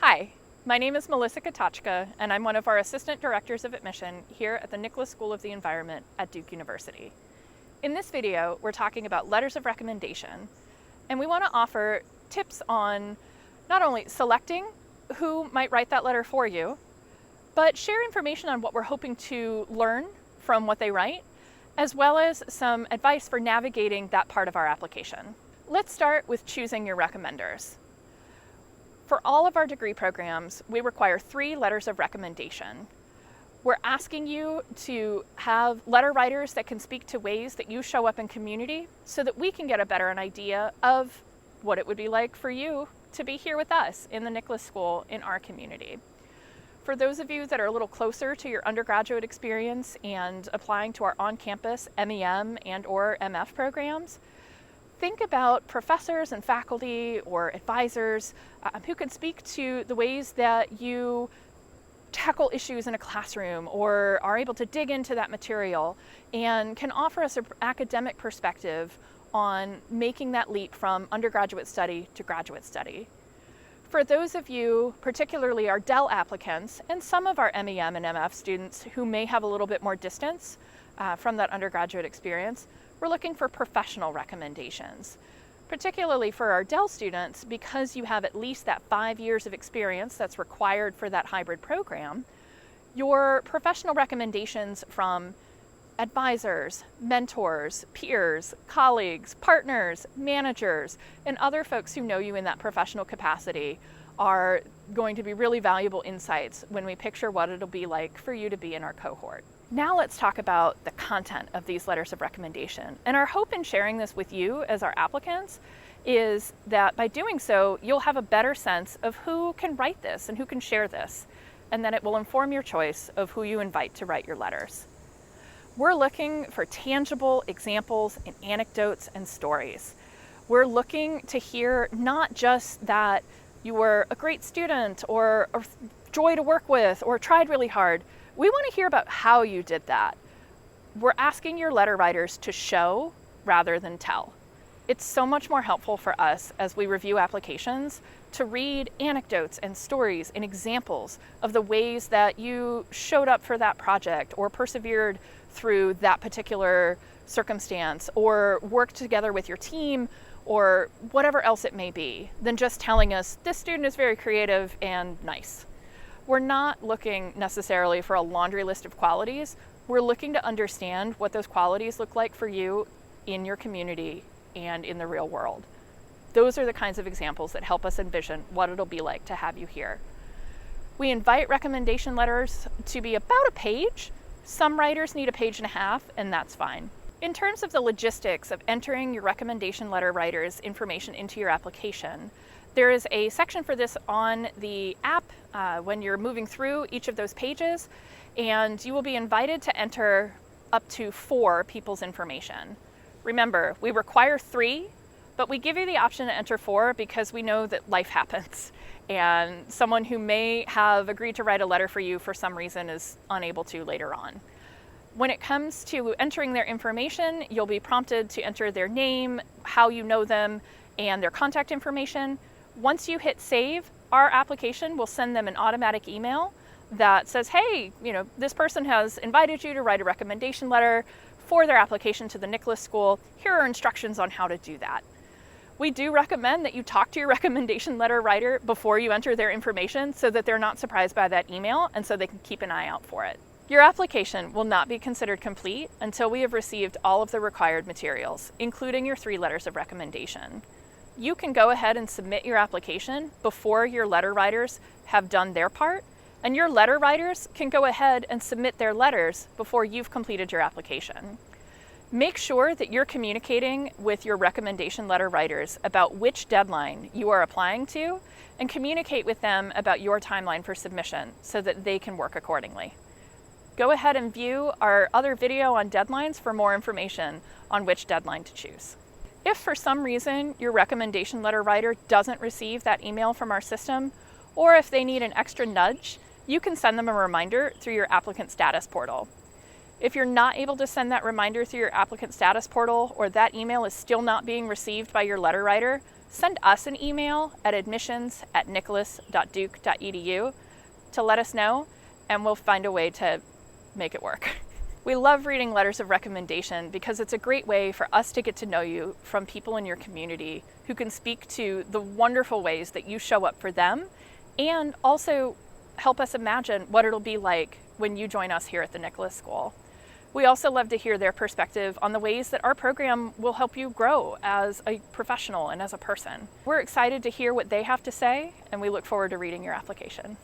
Hi, my name is Melissa Katachka, and I'm one of our Assistant Directors of Admission here at the Nicholas School of the Environment at Duke University. In this video, we're talking about letters of recommendation, and we want to offer tips on not only selecting who might write that letter for you, but share information on what we're hoping to learn from what they write, as well as some advice for navigating that part of our application. Let's start with choosing your recommenders. For all of our degree programs, we require 3 letters of recommendation. We're asking you to have letter writers that can speak to ways that you show up in community so that we can get a better idea of what it would be like for you to be here with us in the Nicholas School in our community. For those of you that are a little closer to your undergraduate experience and applying to our on-campus MEM and/or MF programs, think about professors and faculty or advisors who can speak to the ways that you tackle issues in a classroom or are able to dig into that material and can offer us an academic perspective on making that leap from undergraduate study to graduate study. For those of you, particularly our Dell applicants and some of our MEM and MF students who may have a little bit more distance from that undergraduate experience, we're looking for professional recommendations. Particularly for our Dell students, because you have at least that 5 years of experience that's required for that hybrid program, your professional recommendations from advisors, mentors, peers, colleagues, partners, managers, and other folks who know you in that professional capacity are going to be really valuable insights when we picture what it'll be like for you to be in our cohort. Now let's talk about the content of these letters of recommendation. And our hope in sharing this with you as our applicants is that by doing so, you'll have a better sense of who can write this and who can share this, and then it will inform your choice of who you invite to write your letters. We're looking for tangible examples and anecdotes and stories. We're looking to hear not just that you were a great student or a joy to work with or tried really hard. We want to hear about how you did that. We're asking your letter writers to show rather than tell. It's so much more helpful for us as we review applications to read anecdotes and stories and examples of the ways that you showed up for that project or persevered through that particular circumstance or worked together with your team or whatever else it may be, than just telling us this student is very creative and nice. We're not looking necessarily for a laundry list of qualities. We're looking to understand what those qualities look like for you in your community and in the real world. Those are the kinds of examples that help us envision what it'll be like to have you here. We invite recommendation letters to be about a page. Some writers need a page and a half, and that's fine. In terms of the logistics of entering your recommendation letter writer's information into your application, there is a section for this on the app when you're moving through each of those pages, and you will be invited to enter up to 4 people's information. Remember, we require 3, but we give you the option to enter 4 because we know that life happens, and someone who may have agreed to write a letter for you for some reason is unable to later on. When it comes to entering their information, you'll be prompted to enter their name, how you know them, and their contact information. Once you hit save, our application will send them an automatic email that says, hey, this person has invited you to write a recommendation letter for their application to the Nicholas School. Here are instructions on how to do that. We do recommend that you talk to your recommendation letter writer before you enter their information so that they're not surprised by that email and so they can keep an eye out for it. Your application will not be considered complete until we have received all of the required materials, including your 3 letters of recommendation. You can go ahead and submit your application before your letter writers have done their part, and your letter writers can go ahead and submit their letters before you've completed your application. Make sure that you're communicating with your recommendation letter writers about which deadline you are applying to, and communicate with them about your timeline for submission so that they can work accordingly. Go ahead and view our other video on deadlines for more information on which deadline to choose. If for some reason your recommendation letter writer doesn't receive that email from our system, or if they need an extra nudge, you can send them a reminder through your applicant status portal. If you're not able to send that reminder through your applicant status portal, or that email is still not being received by your letter writer, send us an email at admissions@nicholas.duke.edu to let us know, and we'll find a way to make it work. We love reading letters of recommendation because it's a great way for us to get to know you from people in your community who can speak to the wonderful ways that you show up for them, and also help us imagine what it'll be like when you join us here at the Nicholas School. We also love to hear their perspective on the ways that our program will help you grow as a professional and as a person. We're excited to hear what they have to say, and we look forward to reading your application.